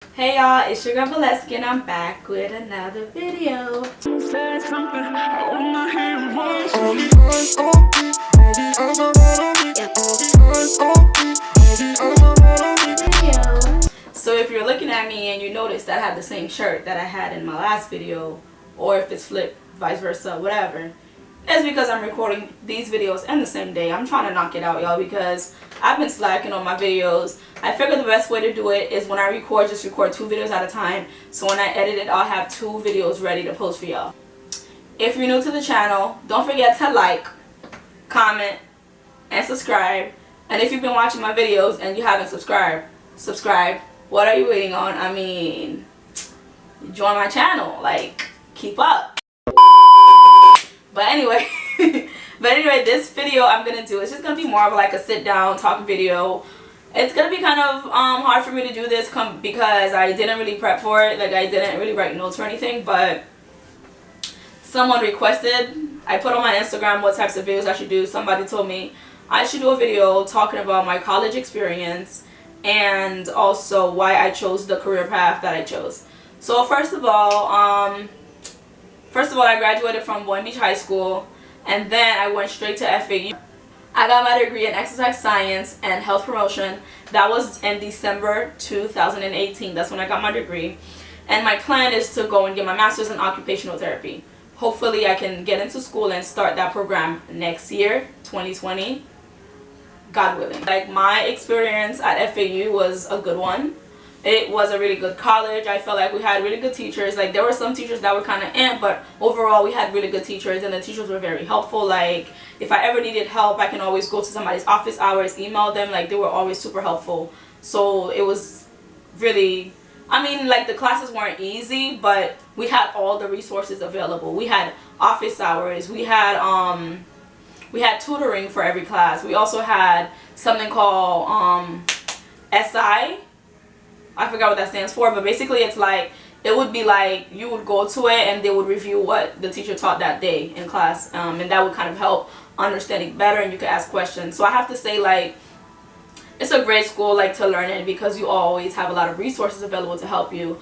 Hey y'all, it's your girl Valeski and I'm back with another video. So if you're looking at me and you notice that I have the same shirt that I had in my last video, or if it's flipped, vice versa, whatever, it's because I'm recording these videos in the same day. I'm trying to knock it out, y'all, because I've been slacking on my videos. I figure the best way to do it is when I record, just record 2 videos at a time. So when I edit it, I'll have 2 videos ready to post for y'all. If you're new to the channel, don't forget to like, comment, and subscribe. And if you've been watching my videos and you haven't subscribe. What are you waiting on? I mean, join my channel. Like, keep up. But anyway, this video I'm gonna do, it's just gonna be more of like a sit down talk video. It's gonna be kind of hard for me to do this because I didn't really prep for it. Like, I didn't really write notes or anything, but someone requested, I put on my Instagram what types of videos I should do. Somebody told me I should do a video talking about my college experience and also why I chose the career path that I chose. So first of all, I graduated from Boynton Beach High School, and then I went straight to FAU. I got my degree in exercise science and health promotion. That was in December 2018. That's when I got my degree. And my plan is to go and get my master's in occupational therapy. Hopefully I can get into school and start that program next year, 2020. God willing. Like, my experience at FAU was a good one. It was a really good college. I felt like we had really good teachers. Like, there were some teachers that were kind of but overall we had really good teachers, and the teachers were very helpful. Like, if I ever needed help, I can always go to somebody's office hours, email them. Like, they were always super helpful. So it was really, I mean, like, the classes weren't easy, but we had all the resources available. We had office hours. We had tutoring for every class. We also had something called SI. I forgot what that stands for, but basically it's like, it would be like you would go to it and they would review what the teacher taught that day in class, and that would kind of help understanding better, and you could ask questions. So I have to say, like, it's a great school, like, to learn in, because you always have a lot of resources available to help you.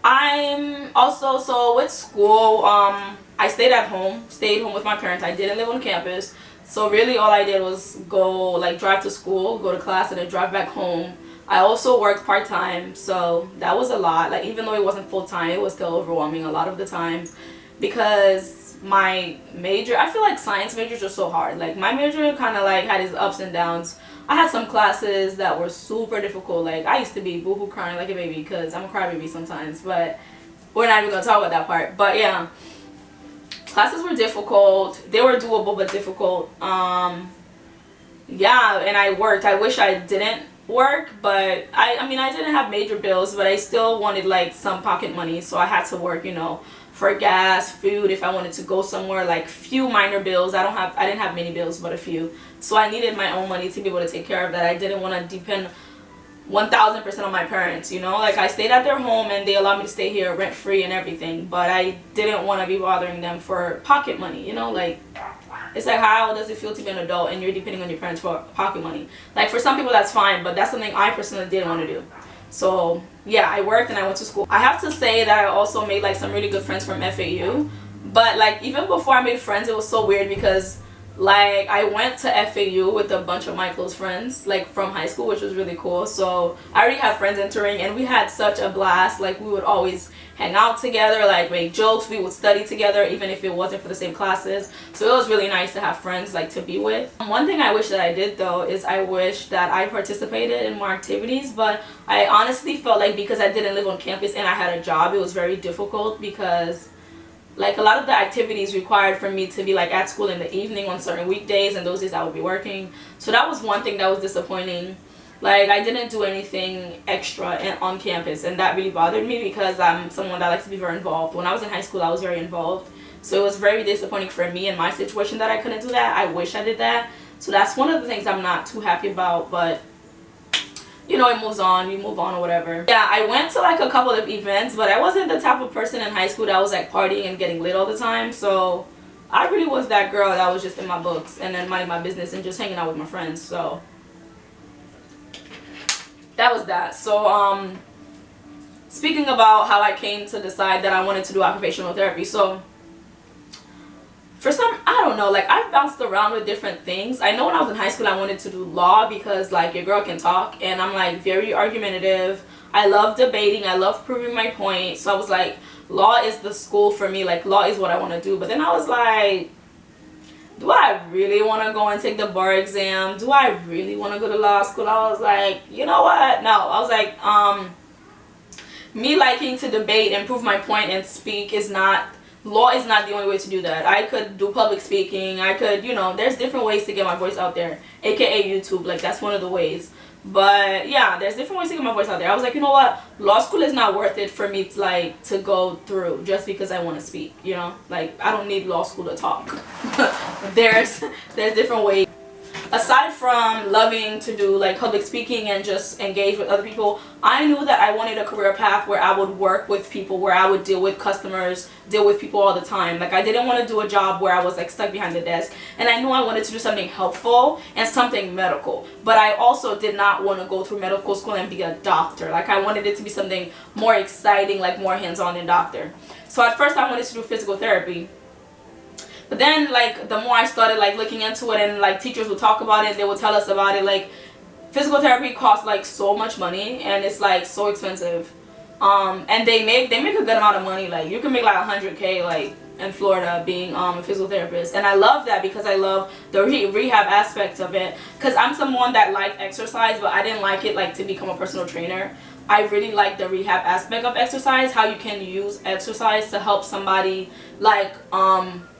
I'm also, so with school, I stayed home with my parents. I didn't live on campus, so really all I did was go, like, drive to school, go to class, and then drive back home. I also worked part-time, so that was a lot. Like, even though it wasn't full-time, it was still overwhelming a lot of the times, because my major, I feel like science majors are so hard. Like, my major kind of like had its ups and downs. I had some classes that were super difficult. Like, I used to be boohoo crying like a baby, because I'm a crybaby sometimes, but we're not even gonna talk about that part. But yeah, classes were difficult. They were doable but difficult. Yeah, and I worked. I wish I didn't work, but I mean, I didn't have major bills, but I still wanted, like, some pocket money, so I had to work, you know, for gas, food, if I wanted to go somewhere, like, few minor bills. I didn't have many bills, but a few. So I needed my own money to be able to take care of that. I didn't want to depend 1000% on my parents, you know. Like, I stayed at their home and they allowed me to stay here rent free and everything, but I didn't want to be bothering them for pocket money, you know. Like, it's like, how does it feel to be an adult and you're depending on your parents for pocket money? Like, for some people that's fine, but that's something I personally didn't want to do. So yeah, I worked and I went to school. I have to say that I also made, like, some really good friends from FAU, but, like, even before I made friends, it was so weird because, like, I went to FAU with a bunch of my close friends, like, from high school, which was really cool. So I already had friends entering, and we had such a blast. Like, we would always hang out together, like, make jokes. We would study together, even if it wasn't for the same classes. So it was really nice to have friends, like, to be with. One thing I wish that I did, though, is I wish that I participated in more activities, but I honestly felt like because I didn't live on campus and I had a job, it was very difficult, because, like, a lot of the activities required for me to be, like, at school in the evening on certain weekdays, and those days I would be working. So that was one thing that was disappointing. Like, I didn't do anything extra on campus, and that really bothered me because I'm someone that likes to be very involved. When I was in high school, I was very involved. So it was very disappointing for me in my situation that I couldn't do that. I wish I did that. So that's one of the things I'm not too happy about, but, you know, it moves on, we move on or whatever. Yeah, I went to, like, a couple of events, but I wasn't the type of person in high school that was, like, partying and getting lit all the time. So I really was that girl that was just in my books and then minding my business and just hanging out with my friends. So that was that. So speaking about how I came to decide that I wanted to do occupational therapy. So for some, I don't know, like I've bounced around with different things. I know when I was in high school I wanted to do law because like your girl can talk, and I'm like very argumentative. I love debating, I love proving my point. So I was like, law is the school for me, like law is what I want to do. But then I was like, do I really want to go and take the bar exam? Do I really want to go to law school? I was like, you know what? No. I was like, me liking to debate and prove my point and speak is not, law is not the only way to do that. I could do public speaking. I could, you know, there's different ways to get my voice out there, aka YouTube. Like that's one of the ways. But yeah, there's different ways to get my voice out there. I was like, you know what, law school is not worth it for me to like to go through just because I want to speak, you know, like I don't need law school to talk. there's different ways. Aside from loving to do like public speaking and just engage with other people, I knew that I wanted a career path where I would work with people, where I would deal with customers, deal with people all the time. Like I didn't want to do a job where I was like stuck behind the desk, and I knew I wanted to do something helpful and something medical. But I also did not want to go through medical school and be a doctor. Like I wanted it to be something more exciting, like more hands-on than doctor. So at first I wanted to do physical therapy. But then like the more I started like looking into it, and like teachers would talk about it, they would tell us about it, like physical therapy costs like so much money and it's like so expensive. And they make a good amount of money. Like you can make like 100K like in Florida being a physical therapist. And I love that because I love the rehab aspect of it, because I'm someone that liked exercise, but I didn't like it like to become a personal trainer. I really like the rehab aspect of exercise, how you can use exercise to help somebody like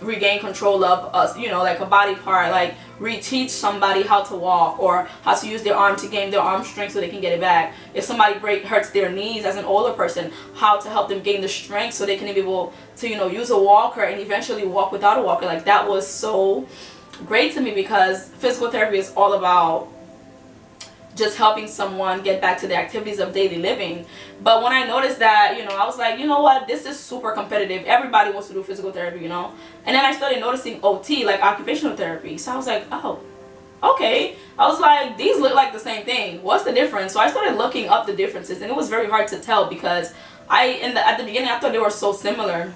regain control of us, you know, like a body part, like reteach somebody how to walk or how to use their arm to gain their arm strength so they can get it back. If somebody hurts their knees as an older person, how to help them gain the strength so they can be able to, you know, use a walker and eventually walk without a walker. Like that was so great to me, because physical therapy is all about just helping someone get back to the activities of daily living. But when I noticed that, you know, I was like, you know what, this is super competitive. Everybody wants to do physical therapy, you know. And then I started noticing OT, like occupational therapy. So I was like, oh, okay. I was like, these look like the same thing. What's the difference? So I started looking up the differences, and it was very hard to tell because at the beginning I thought they were so similar.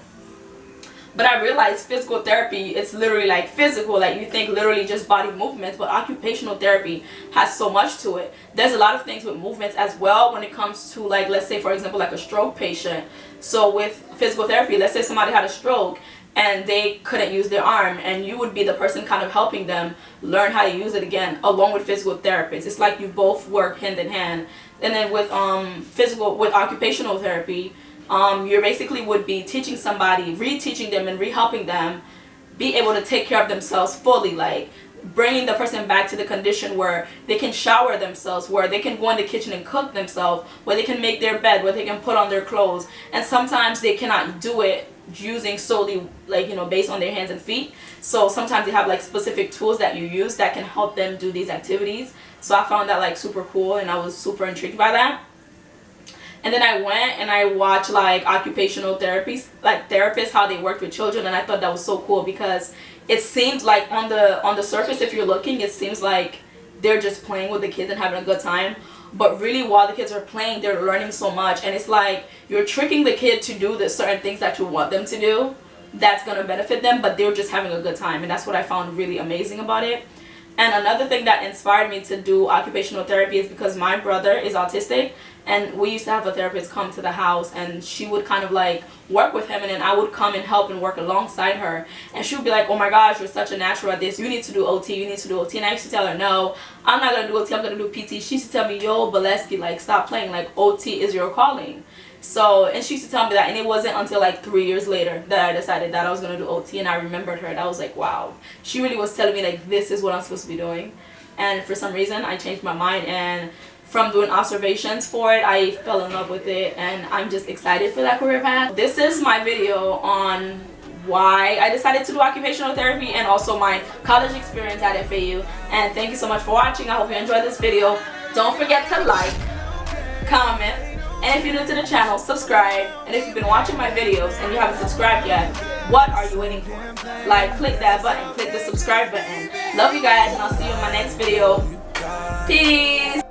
But I realized physical therapy, it's literally like physical, like you think literally just body movements, but occupational therapy has so much to it. There's a lot of things with movements as well when it comes to, like, let's say for example like a stroke patient. So with physical therapy, let's say somebody had a stroke and they couldn't use their arm, and you would be the person kind of helping them learn how to use it again along with physical therapists. It's like you both work hand in hand. And then with occupational therapy, you basically would be teaching somebody, reteaching them and re-helping them be able to take care of themselves fully, like bringing the person back to the condition where they can shower themselves, where they can go in the kitchen and cook themselves, where they can make their bed, where they can put on their clothes. And sometimes they cannot do it using solely, like, you know, based on their hands and feet. So sometimes you have like specific tools that you use that can help them do these activities. So I found that like super cool, and I was super intrigued by that. And then I went and I watched like occupational therapists, like therapists, how they worked with children, and I thought that was so cool because it seemed like on the surface, if you're looking, it seems like they're just playing with the kids and having a good time. But really, while the kids are playing, they're learning so much, and it's like you're tricking the kid to do the certain things that you want them to do that's gonna benefit them, but they're just having a good time, and that's what I found really amazing about it. And another thing that inspired me to do occupational therapy is because my brother is autistic, and we used to have a therapist come to the house, and she would kind of like work with him, and then I would come and help and work alongside her, and she would be like, oh my gosh, you're such a natural at this, you need to do OT, you need to do OT. And I used to tell her, no, I'm not gonna do OT, I'm gonna do PT. She used to tell me, yo, Bolesky, like stop playing, like OT is your calling. So, and she used to tell me that, and it wasn't until like 3 years later that I decided that I was gonna do OT, and I remembered her, and I was like, wow, she really was telling me like this is what I'm supposed to be doing. And for some reason I changed my mind, and from doing observations for it, I fell in love with it, and I'm just excited for that career path. This is my video on why I decided to do occupational therapy and also my college experience at FAU. And thank you so much for watching. I hope you enjoyed this video. Don't forget to like, comment, and if you're new to the channel, subscribe. And if you've been watching my videos and you haven't subscribed yet, what are you waiting for? Like, click that button, click the subscribe button. Love you guys, and I'll see you in my next video. Peace!